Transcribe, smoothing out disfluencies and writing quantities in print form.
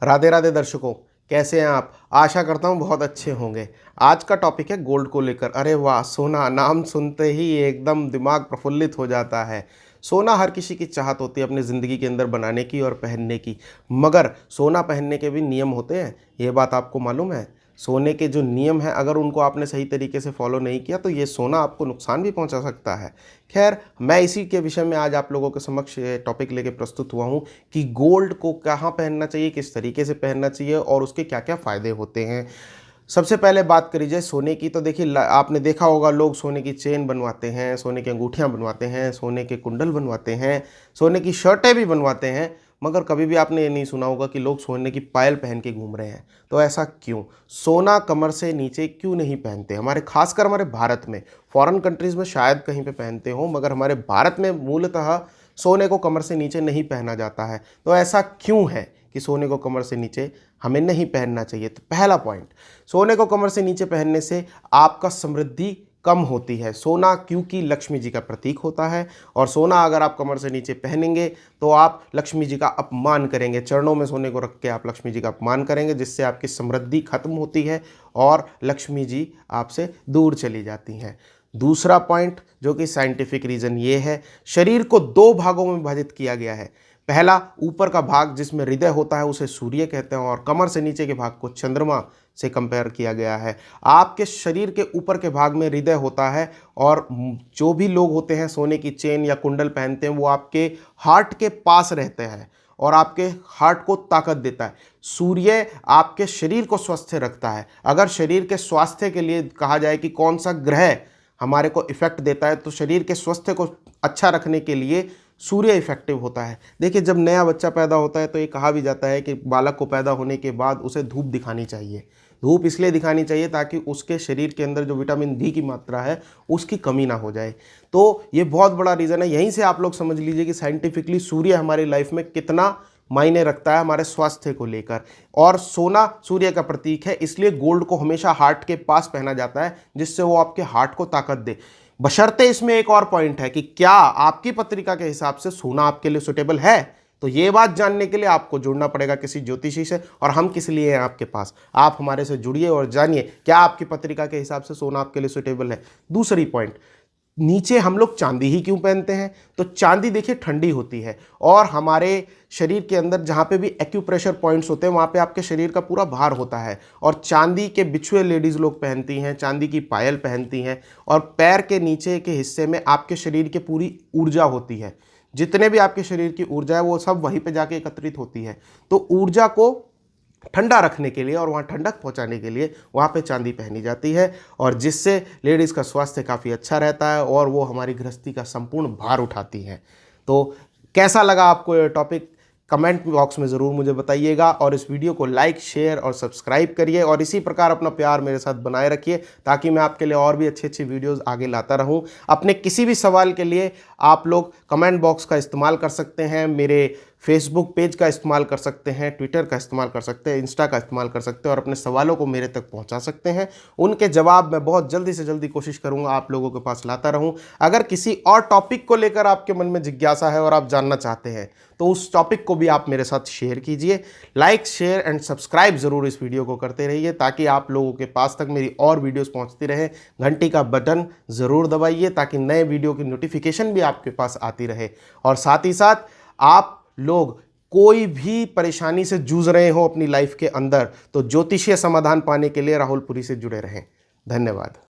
राधे राधे दर्शकों, कैसे हैं आप? आशा करता हूँ बहुत अच्छे होंगे। आज का टॉपिक है गोल्ड को लेकर। अरे वाह! सोना नाम सुनते ही एकदम दिमाग प्रफुल्लित हो जाता है। सोना हर किसी की चाहत होती है अपनी ज़िंदगी के अंदर बनाने की और पहनने की। मगर सोना पहनने के भी नियम होते हैं, ये बात आपको मालूम है? सोने के जो नियम हैं, अगर उनको आपने सही तरीके से फॉलो नहीं किया तो ये सोना आपको नुकसान भी पहुंचा सकता है। खैर, मैं इसी के विषय में आज आप लोगों के समक्ष ये टॉपिक लेके प्रस्तुत हुआ हूं कि गोल्ड को कहाँ पहनना चाहिए, किस तरीके से पहनना चाहिए और उसके क्या क्या फ़ायदे होते हैं। सबसे पहले बात करी जाए सोने की, तो देखिए आपने देखा होगा लोग सोने की चेन बनवाते हैं, सोने की अंगूठियां बनवाते हैं, सोने के कुंडल बनवाते हैं, सोने की शर्टें भी बनवाते हैं। मगर कभी भी आपने ये नहीं सुना होगा कि लोग सोने की पायल पहन के घूम रहे हैं। तो ऐसा क्यों? सोना कमर से नीचे क्यों नहीं पहनते? खासकर हमारे भारत में, फॉरेन कंट्रीज़ में शायद कहीं पे पहनते हो, मगर हमारे भारत में मूलतः सोने को कमर से नीचे नहीं पहना जाता है। तो ऐसा क्यों है कि सोने को कमर से नीचे हमें नहीं पहनना चाहिए? तो पहला पॉइंट, सोने को कमर से नीचे पहनने से आपका समृद्धि कम होती है। सोना क्योंकि लक्ष्मी जी का प्रतीक होता है और सोना अगर आप कमर से नीचे पहनेंगे तो आप लक्ष्मी जी का अपमान करेंगे। चरणों में सोने को रख के आप लक्ष्मी जी का अपमान करेंगे, जिससे आपकी समृद्धि खत्म होती है और लक्ष्मी जी आपसे दूर चली जाती हैं। दूसरा पॉइंट जो कि साइंटिफिक रीज़न ये है, शरीर को दो भागों में विभाजित किया गया है। पहला, ऊपर का भाग जिसमें हृदय होता है उसे सूर्य कहते हैं और कमर से नीचे के भाग को चंद्रमा से कंपेयर किया गया है। आपके शरीर के ऊपर के भाग में हृदय होता है और जो भी लोग होते हैं सोने की चेन या कुंडल पहनते हैं वो आपके हार्ट के पास रहते हैं और आपके हार्ट को ताकत देता है। सूर्य आपके शरीर को स्वस्थ रखता है। अगर शरीर के स्वास्थ्य के लिए कहा जाए कि कौन सा ग्रह हमारे को इफेक्ट देता है, तो शरीर के स्वास्थ्य को अच्छा रखने के लिए सूर्य इफेक्टिव होता है। देखिए, जब नया बच्चा पैदा होता है तो ये कहा भी जाता है कि बालक को पैदा होने के बाद उसे धूप दिखानी चाहिए। धूप इसलिए दिखानी चाहिए ताकि उसके शरीर के अंदर जो विटामिन डी की मात्रा है उसकी कमी ना हो जाए। तो ये बहुत बड़ा रीज़न है। यहीं से आप लोग समझ लीजिए कि साइंटिफिकली सूर्य हमारी लाइफ में कितना मायने रखता है हमारे स्वास्थ्य को लेकर। और सोना सूर्य का प्रतीक है, इसलिए गोल्ड को हमेशा हार्ट के पास पहना जाता है, जिससे वो आपके हार्ट को ताकत दे। बशर्ते इसमें एक और पॉइंट है कि क्या आपकी पत्रिका के हिसाब से सोना आपके लिए सुटेबल है। तो ये बात जानने के लिए आपको जुड़ना पड़ेगा किसी ज्योतिषी से, और हम किस लिए हैं आपके पास। आप हमारे से जुड़िए और जानिए क्या आपकी पत्रिका के हिसाब से सोना आपके लिए सुटेबल है। दूसरी पॉइंट, नीचे हम लोग चांदी ही क्यों पहनते हैं? तो चांदी देखिए ठंडी होती है और हमारे शरीर के अंदर जहाँ पे भी एक्यूप्रेशर पॉइंट्स होते हैं वहाँ पे आपके शरीर का पूरा भार होता है। और चांदी के बिछुए लेडीज़ लोग पहनती हैं, चांदी की पायल पहनती हैं और पैर के नीचे के हिस्से में आपके शरीर की पूरी ऊर्जा होती है। जितने भी आपके शरीर की ऊर्जा है वो सब वहीं पे जाके एकत्रित होती है। तो ऊर्जा को ठंडा रखने के लिए और वहाँ ठंडक पहुँचाने के लिए वहाँ पे चांदी पहनी जाती है, और जिससे लेडीज़ का स्वास्थ्य काफ़ी अच्छा रहता है और वो हमारी गृहस्थी का संपूर्ण भार उठाती हैं। तो कैसा लगा आपको ये टॉपिक? कमेंट बॉक्स में ज़रूर मुझे बताइएगा और इस वीडियो को लाइक, शेयर और सब्सक्राइब करिए और इसी प्रकार अपना प्यार मेरे साथ बनाए रखिए ताकि मैं आपके लिए और भी अच्छी अच्छी वीडियोस आगे लाता रहूं। अपने किसी भी सवाल के लिए आप लोग कमेंट बॉक्स का इस्तेमाल कर सकते हैं, मेरे फेसबुक पेज का इस्तेमाल कर सकते हैं, ट्विटर का इस्तेमाल कर सकते हैं, इंस्टा का इस्तेमाल कर सकते हैं और अपने सवालों को मेरे तक पहुंचा सकते हैं। उनके जवाब मैं बहुत जल्दी से जल्दी कोशिश करूंगा आप लोगों के पास लाता रहूं। अगर किसी और टॉपिक को लेकर आपके मन में जिज्ञासा है और आप जानना चाहते हैं तो उस टॉपिक को भी आप मेरे साथ शेयर कीजिए। लाइक, शेयर एंड सब्सक्राइब ज़रूर इस वीडियो को करते रहिए ताकि आप लोगों के पास तक मेरी और वीडियोस पहुंचती रहे। घंटी का बटन ज़रूर दबाइए ताकि नए वीडियो की नोटिफिकेशन भी आपके पास आती रहे। और साथ ही साथ आप लोग कोई भी परेशानी से जूझ रहे हो अपनी लाइफ के अंदर तो ज्योतिषीय समाधान पाने के लिए राहुलपुरी से जुड़े रहें। धन्यवाद।